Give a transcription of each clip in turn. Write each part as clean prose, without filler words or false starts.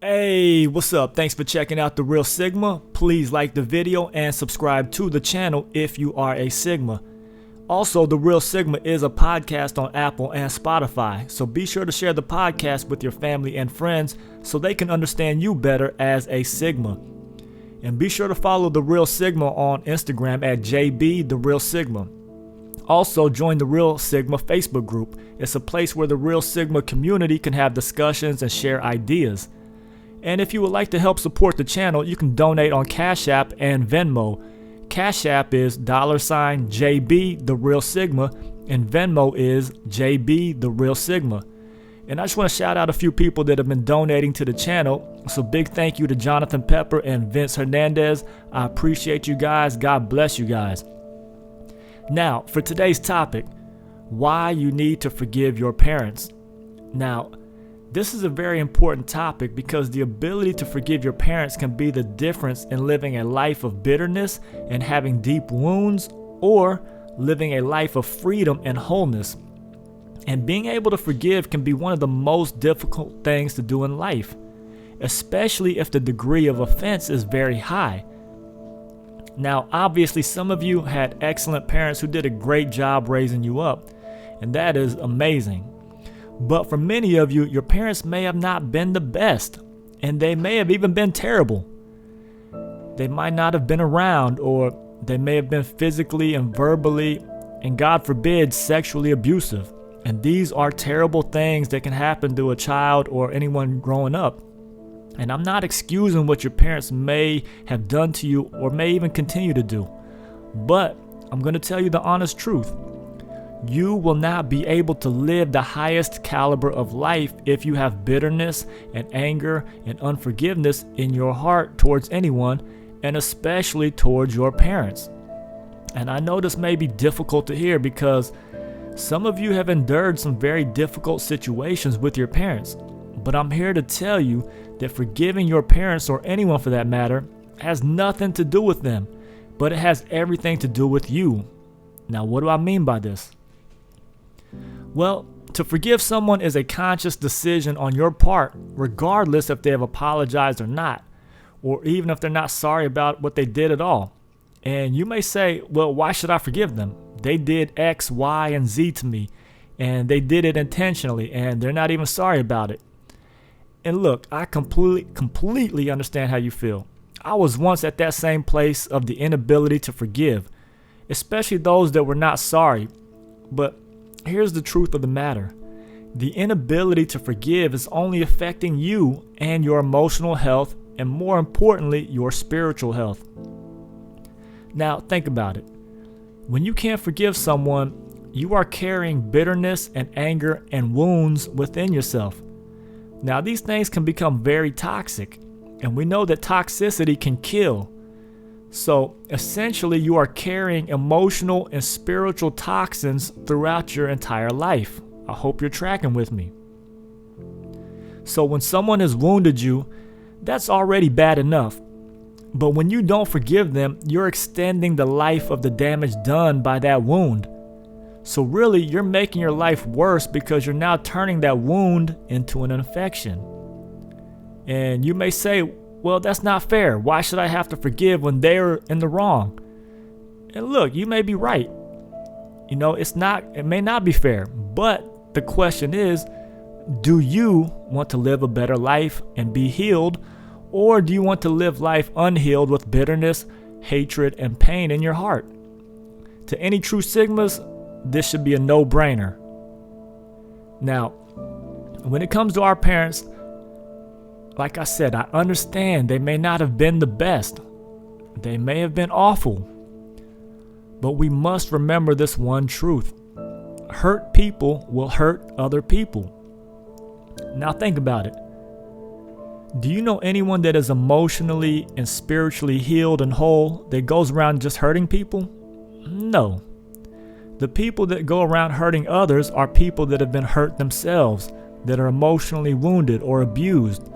Hey, what's up? Thanks for checking out The Real Sigma. Please like the video and subscribe to the channel if you are a Sigma. Also, The Real Sigma is a podcast on Apple and Spotify, so be sure to share the podcast with your family and friends so they can understand you better as a Sigma. And be sure to follow The Real Sigma on Instagram at JB The Real Sigma. Also, join the Real Sigma Facebook group. It's a place where the Real Sigma community can have discussions and share ideas. And if you would like to help support the channel, you can donate on Cash App and Venmo. Cash App is $JB The Real Sigma and Venmo is JB The Real Sigma. And I just want to shout out a few people that have been donating to the channel. So big thank you to Jonathan Pepper and Vince Hernandez. I appreciate you guys. God bless you guys. Now, for today's topic, why you need to forgive your parents. Now, this is a very important topic because the ability to forgive your parents can be the difference in living a life of bitterness and having deep wounds, or living a life of freedom and wholeness. And being able to forgive can be one of the most difficult things to do in life, especially if the degree of offense is very high. Now, obviously, some of you had excellent parents who did a great job raising you up, and that is amazing. But for many of you, your parents may have not been the best, and they may have even been terrible. They might not have been around, or they may have been physically and verbally, and God forbid, sexually abusive. And these are terrible things that can happen to a child or anyone growing up. And I'm not excusing what your parents may have done to you or may even continue to do. But I'm going to tell you the honest truth. You will not be able to live the highest caliber of life if you have bitterness and anger and unforgiveness in your heart towards anyone, and especially towards your parents. And I know this may be difficult to hear because some of you have endured some very difficult situations with your parents. But I'm here to tell you that forgiving your parents, or anyone for that matter, has nothing to do with them, but it has everything to do with you. Now, what do I mean by this? Well, to forgive someone is a conscious decision on your part, regardless if they have apologized or not, or even if they're not sorry about what they did at all. And you may say, well, why should I forgive them? They did X, Y, and Z to me, and they did it intentionally, and they're not even sorry about it. And look, I completely understand how you feel. I was once at that same place of the inability to forgive, especially those that were not sorry. But here's the truth of the matter. The inability to forgive is only affecting you and your emotional health, and more importantly, your spiritual health. Now, think about it. When you can't forgive someone, you are carrying bitterness and anger and wounds within yourself. Now, these things can become very toxic, and we know that toxicity can kill. So, essentially, you are carrying emotional and spiritual toxins throughout your entire life. I hope you're tracking with me. So, when someone has wounded you, that's already bad enough. But when you don't forgive them, you're extending the life of the damage done by that wound. So really, you're making your life worse because you're now turning that wound into an infection. And you may say, well, that's not fair. Why should I have to forgive when they're in the wrong? And look, you may be right. It may not be fair. But the question is, do you want to live a better life and be healed? Or do you want to live life unhealed with bitterness, hatred, and pain in your heart? To any true Sigmas, this should be a no-brainer. Now, when it comes to our parents, like I said, I understand they may not have been the best. They may have been awful. But we must remember this one truth. Hurt people will hurt other people. Now think about it. Do you know anyone that is emotionally and spiritually healed and whole that goes around just hurting people? No. The people that go around hurting others are people that have been hurt themselves, that are emotionally wounded or abused.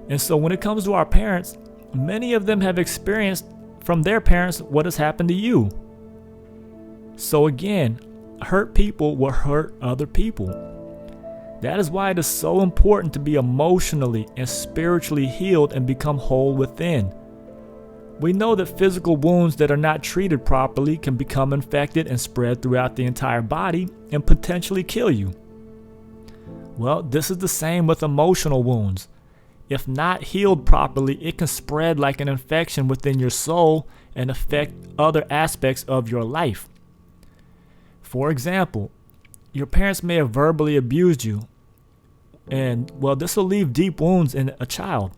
And so when it comes to our parents, many of them have experienced from their parents what has happened to you. So again, hurt people will hurt other people. That is why it is so important to be emotionally and spiritually healed and become whole within. We know that physical wounds that are not treated properly can become infected and spread throughout the entire body and potentially kill you. Well, this is the same with emotional wounds. If not healed properly, it can spread like an infection within your soul and affect other aspects of your life. For example, your parents may have verbally abused you, and this will leave deep wounds in a child.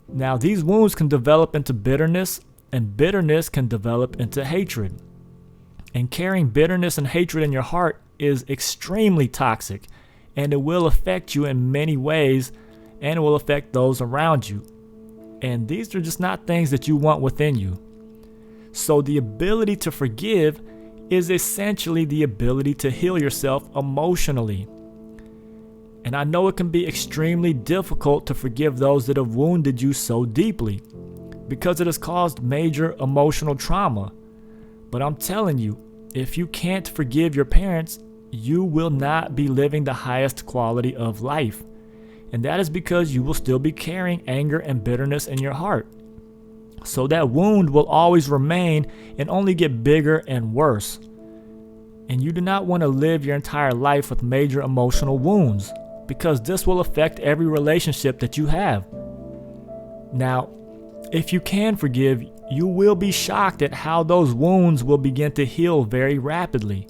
Now, these wounds can develop into bitterness, and bitterness can develop into hatred. And carrying bitterness and hatred in your heart is extremely toxic, and it will affect you in many ways, and it will affect those around you. And these are just not things that you want within you. So the ability to forgive is essentially the ability to heal yourself emotionally. And I know it can be extremely difficult to forgive those that have wounded you so deeply, because it has caused major emotional trauma. But I'm telling you, if you can't forgive your parents, you will not be living the highest quality of life. And that is because you will still be carrying anger and bitterness in your heart. So that wound will always remain and only get bigger and worse. And you do not want to live your entire life with major emotional wounds, because this will affect every relationship that you have. Now, if you can forgive, you will be shocked at how those wounds will begin to heal very rapidly.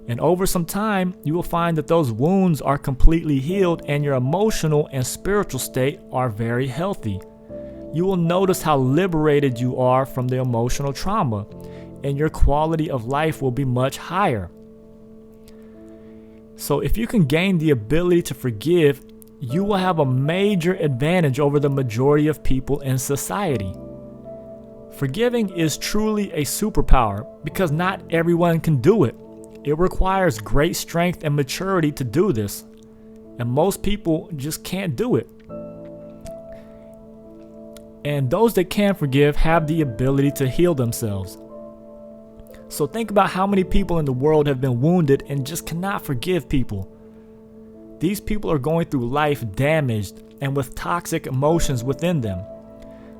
And over some time, you will find that those wounds are completely healed and your emotional and spiritual state are very healthy. You will notice how liberated you are from the emotional trauma, and your quality of life will be much higher. So if you can gain the ability to forgive, you will have a major advantage over the majority of people in society. Forgiving is truly a superpower because not everyone can do it. It requires great strength and maturity to do this, and most people just can't do it. And those that can forgive have the ability to heal themselves. So think about how many people in the world have been wounded and just cannot forgive people. These people are going through life damaged and with toxic emotions within them.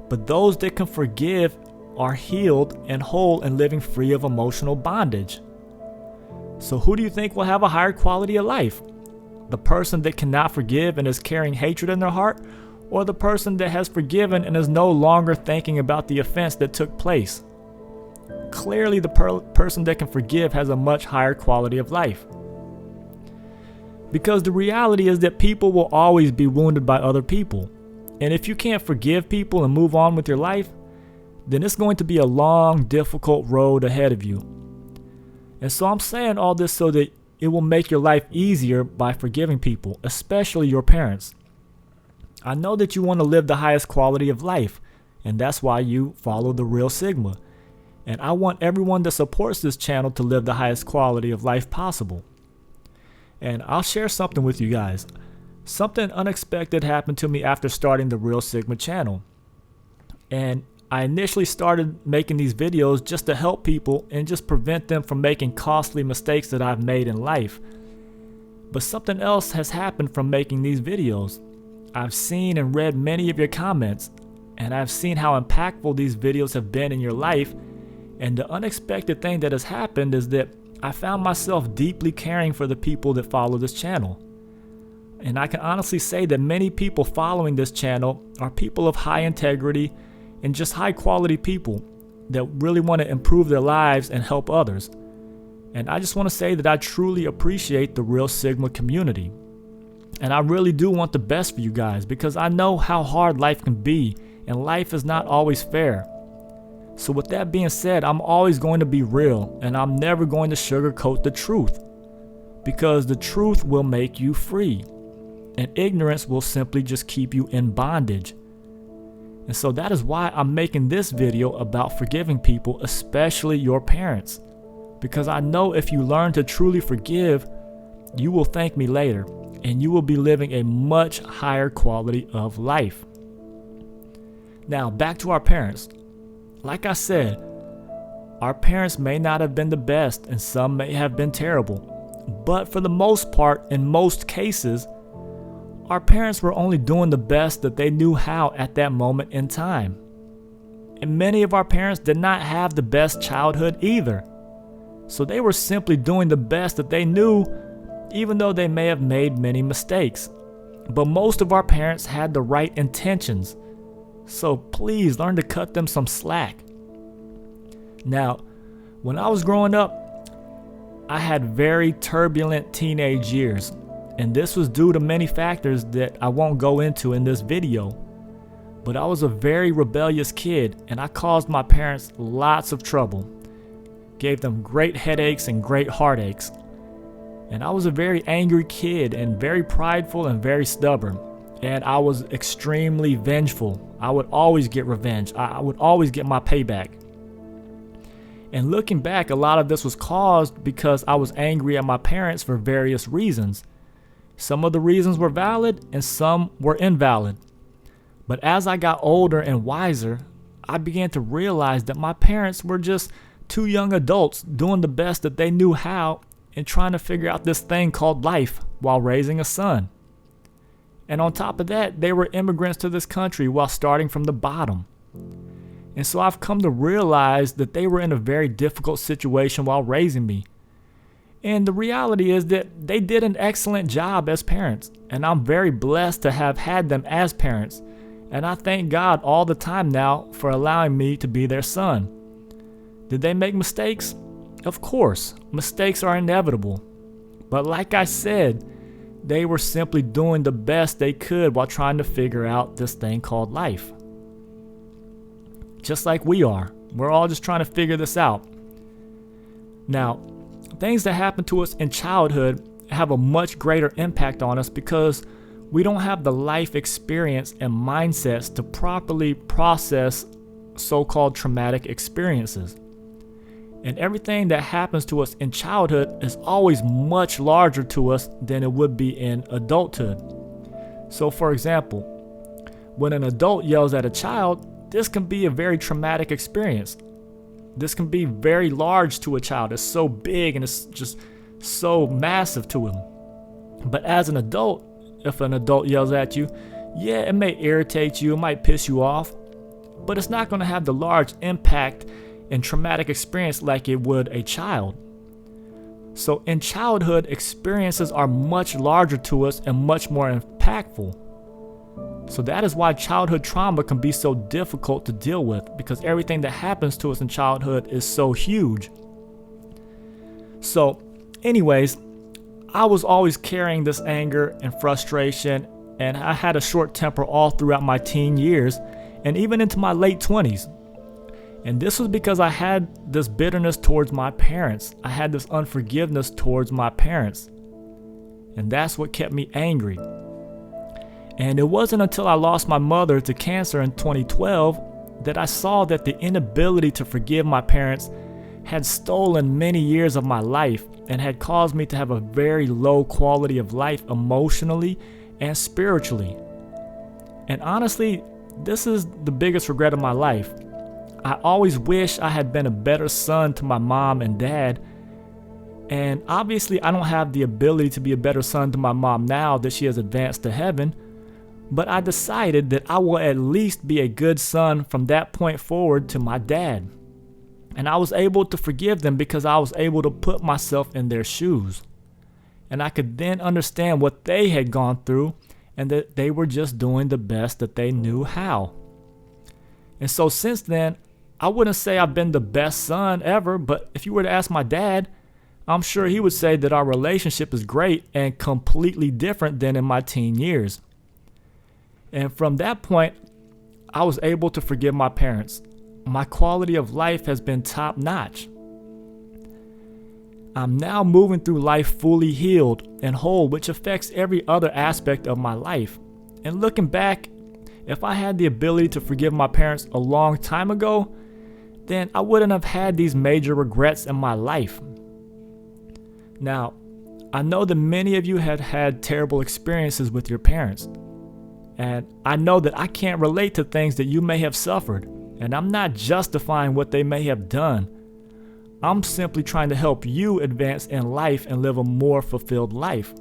But those that can forgive are healed and whole and living free of emotional bondage. So who do you think will have a higher quality of life? The person that cannot forgive and is carrying hatred in their heart, or the person that has forgiven and is no longer thinking about the offense that took place? Clearly, the person that can forgive has a much higher quality of life. Because the reality is that people will always be wounded by other people. And if you can't forgive people and move on with your life, then it's going to be a long, difficult road ahead of you. And so I'm saying all this so that it will make your life easier by forgiving people, especially your parents. I know that you want to live the highest quality of life, and that's why you follow the Real Sigma. And I want everyone that supports this channel to live the highest quality of life possible. And I'll share something with you guys. Something unexpected happened to me after starting the Real Sigma channel. And I initially started making these videos just to help people and just prevent them from making costly mistakes that I've made in life. But something else has happened from making these videos. I've seen and read many of your comments, and I've seen how impactful these videos have been in your life. And the unexpected thing that has happened is that I found myself deeply caring for the people that follow this channel. And I can honestly say that many people following this channel are people of high integrity and just high quality people that really want to improve their lives and help others. And I just want to say that I truly appreciate the Real Sigma community. And I really do want the best for you guys, because I know how hard life can be, and life is not always fair. So with that being said, I'm always going to be real, and I'm never going to sugarcoat the truth, because the truth will make you free, and ignorance will simply just keep you in bondage. And so that is why I'm making this video about forgiving people, especially your parents, because I know if you learn to truly forgive, you will thank me later, and you will be living a much higher quality of life. Now, back to our parents. Like I said, our parents may not have been the best, and some may have been terrible. But for the most part, in most cases, our parents were only doing the best that they knew how at that moment in time. And many of our parents did not have the best childhood either. So they were simply doing the best that they knew, even though they may have made many mistakes. But most of our parents had the right intentions. So please learn to cut them some slack. Now, when I was growing up, I had very turbulent teenage years, and this was due to many factors that I won't go into in this video. But I was a very rebellious kid, and I caused my parents lots of trouble. Gave them great headaches and great heartaches. And I was a very angry kid and very prideful and very stubborn. And I was extremely vengeful. I would always get revenge. I would always get my payback. And looking back, a lot of this was caused because I was angry at my parents for various reasons. Some of the reasons were valid and some were invalid. But as I got older and wiser, I began to realize that my parents were just two young adults doing the best that they knew how and trying to figure out this thing called life while raising a son. And on top of that, they were immigrants to this country while starting from the bottom. And so I've come to realize that they were in a very difficult situation while raising me. And the reality is that they did an excellent job as parents, and I'm very blessed to have had them as parents. And I thank God all the time now for allowing me to be their son. Did they make mistakes? Of course, mistakes are inevitable. But like I said, they were simply doing the best they could while trying to figure out this thing called life. Just like we are. We're all just trying to figure this out. Now, things that happen to us in childhood have a much greater impact on us because we don't have the life experience and mindsets to properly process so-called traumatic experiences. And everything that happens to us in childhood is always much larger to us than it would be in adulthood. So for example, when an adult yells at a child, this can be a very traumatic experience. This can be very large to a child. It's so big and it's just so massive to him. But as an adult, if an adult yells at you, yeah, it may irritate you, it might piss you off, but it's not going to have the large impact and traumatic experience like it would a child. So in childhood, experiences are much larger to us and much more impactful. So that is why childhood trauma can be so difficult to deal with, because everything that happens to us in childhood is so huge. So anyways, I was always carrying this anger and frustration, and I had a short temper all throughout my teen years and even into my late 20s. And this was because I had this bitterness towards my parents. I had this unforgiveness towards my parents. And that's what kept me angry. And it wasn't until I lost my mother to cancer in 2012 that I saw that the inability to forgive my parents had stolen many years of my life and had caused me to have a very low quality of life emotionally and spiritually. And honestly, this is the biggest regret of my life. I always wish I had been a better son to my mom and dad. And obviously I don't have the ability to be a better son to my mom now that she has advanced to heaven. But I decided that I will at least be a good son from that point forward to my dad. And I was able to forgive them because I was able to put myself in their shoes. And I could then understand what they had gone through and that they were just doing the best that they knew how. And so since then, I wouldn't say I've been the best son ever, but if you were to ask my dad, I'm sure he would say that our relationship is great and completely different than in my teen years. And from that point, I was able to forgive my parents. My quality of life has been top notch. I'm now moving through life fully healed and whole, which affects every other aspect of my life. And looking back, if I had the ability to forgive my parents a long time ago, then I wouldn't have had these major regrets in my life. Now, I know that many of you had had terrible experiences with your parents. And I know that I can't relate to things that you may have suffered, and I'm not justifying what they may have done. I'm simply trying to help you advance in life and live a more fulfilled life.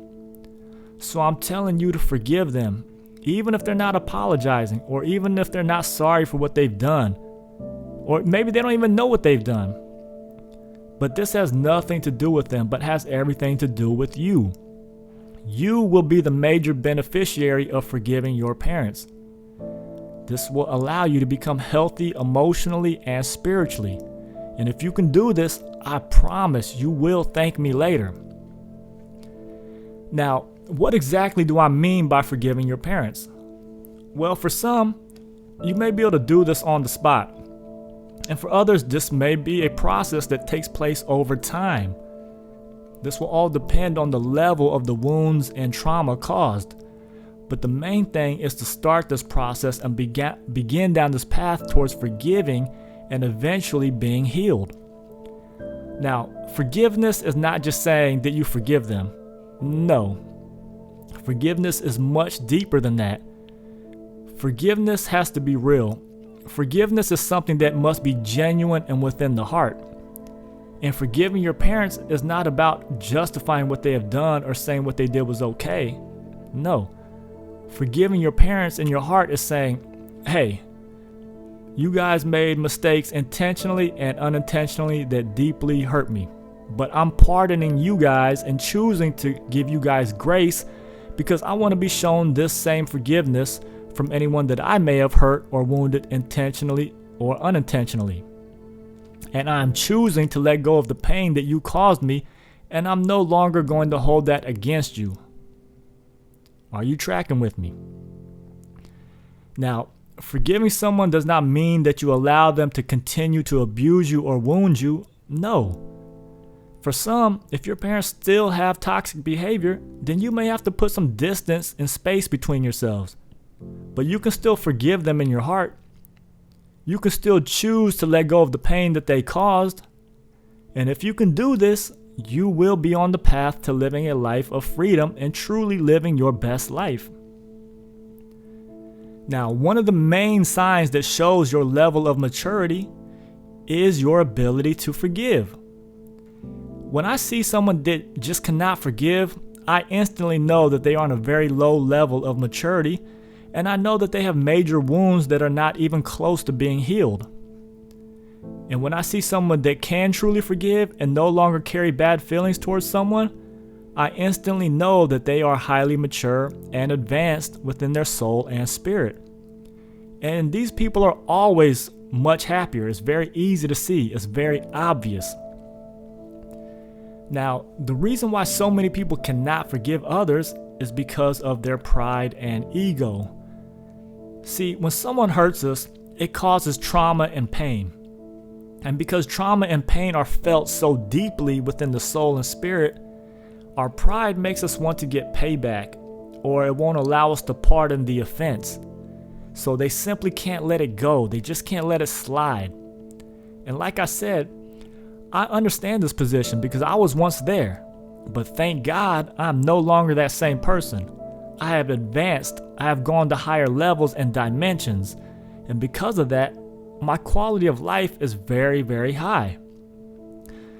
So I'm telling you to forgive them, even if they're not apologizing, or even if they're not sorry for what they've done, or maybe they don't even know what they've done. But this has nothing to do with them, but has everything to do with you. You will be the major beneficiary of forgiving your parents. This will allow you to become healthy emotionally and spiritually. And if you can do this, I promise you will thank me later. Now, what exactly do I mean by forgiving your parents? Well, for some, you may be able to do this on the spot. And for others, this may be a process that takes place over time. This will all depend on the level of the wounds and trauma caused. But the main thing is to start this process and begin down this path towards forgiving and eventually being healed. Now, forgiveness is not just saying that you forgive them. No. Forgiveness is much deeper than that. Forgiveness has to be real. Forgiveness is something that must be genuine and within the heart. And forgiving your parents is not about justifying what they have done or saying what they did was okay. No. Forgiving your parents in your heart is saying, hey, you guys made mistakes intentionally and unintentionally that deeply hurt me. But I'm pardoning you guys and choosing to give you guys grace because I want to be shown this same forgiveness from anyone that I may have hurt or wounded intentionally or unintentionally. And I'm choosing to let go of the pain that you caused me, and I'm no longer going to hold that against you. Are you tracking with me? Now, forgiving someone does not mean that you allow them to continue to abuse you or wound you. No. For some, if your parents still have toxic behavior, then you may have to put some distance and space between yourselves. But you can still forgive them in your heart. You can still choose to let go of the pain that they caused. And if you can do this, you will be on the path to living a life of freedom and truly living your best life. Now, one of the main signs that shows your level of maturity is your ability to forgive. When I see someone that just cannot forgive, I instantly know that they are on a very low level of maturity, and I know that they have major wounds that are not even close to being healed. And when I see someone that can truly forgive and no longer carry bad feelings towards someone, I instantly know that they are highly mature and advanced within their soul and spirit. And these people are always much happier. It's very easy to see. It's very obvious. Now, the reason why so many people cannot forgive others is because of their pride and ego. See, when someone hurts us, it causes trauma and pain. And because trauma and pain are felt so deeply within the soul and spirit, our pride makes us want to get payback, or it won't allow us to pardon the offense. So they simply can't let it go. They just can't let it slide. And like I said, I understand this position because I was once there. But thank God I'm no longer that same person. I have advanced. I have gone to higher levels and dimensions. And because of that, my quality of life is very, very high.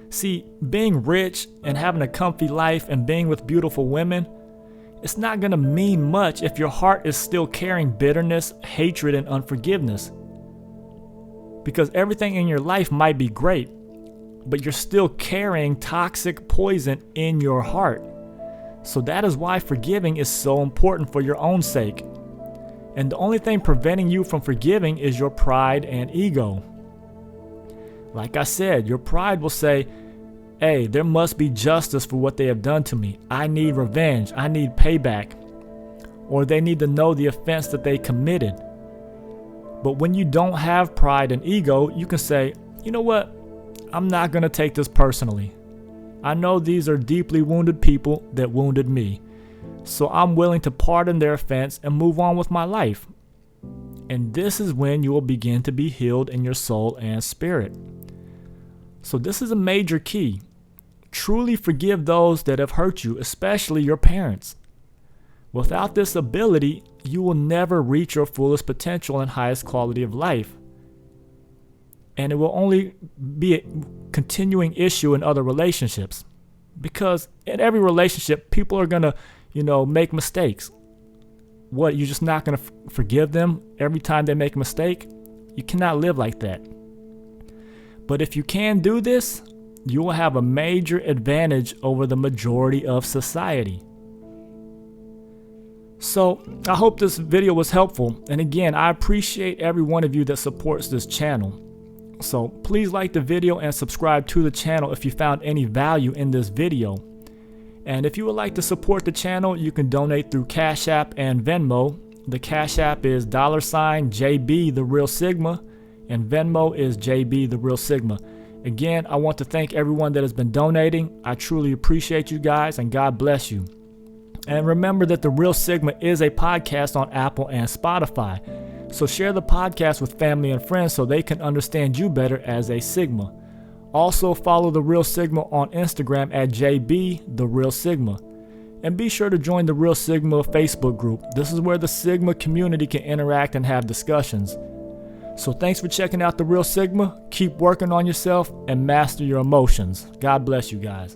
See, being rich and having a comfy life and being with beautiful women, it's not going to mean much if your heart is still carrying bitterness, hatred, and unforgiveness. Because everything in your life might be great, but you're still carrying toxic poison in your heart. So that is why forgiving is so important for your own sake. And the only thing preventing you from forgiving is your pride and ego. Like I said, your pride will say, hey, there must be justice for what they have done to me. I need revenge. I need payback. Or they need to know the offense that they committed. But when you don't have pride and ego, you can say, you know what? I'm not going to take this personally. I know these are deeply wounded people that wounded me. So I'm willing to pardon their offense and move on with my life. And this is when you will begin to be healed in your soul and spirit. So this is a major key. Truly forgive those that have hurt you, especially your parents. Without this ability, you will never reach your fullest potential and highest quality of life. And it will only be a continuing issue in other relationships. Because in every relationship, people are going to, make mistakes. What, you're just not going to forgive them every time they make a mistake? You cannot live like that. But if you can do this, you will have a major advantage over the majority of society. So I hope this video was helpful. And again, I appreciate every one of you that supports this channel. So please like the video and subscribe to the channel if you found any value in this video. And if you would like to support the channel, you can donate through Cash App and Venmo. The Cash App is $JB the Real Sigma, and Venmo is JB the Real Sigma. Again, I want to thank everyone that has been donating. I truly appreciate you guys, and God bless you. And remember that The Real Sigma is a podcast on Apple and Spotify. So share the podcast with family and friends so they can understand you better as a Sigma. Also follow The Real Sigma on Instagram at JB The Real Sigma. And be sure to join the Real Sigma Facebook group. This is where the Sigma community can interact and have discussions. So thanks for checking out The Real Sigma. Keep working on yourself and master your emotions. God bless you guys.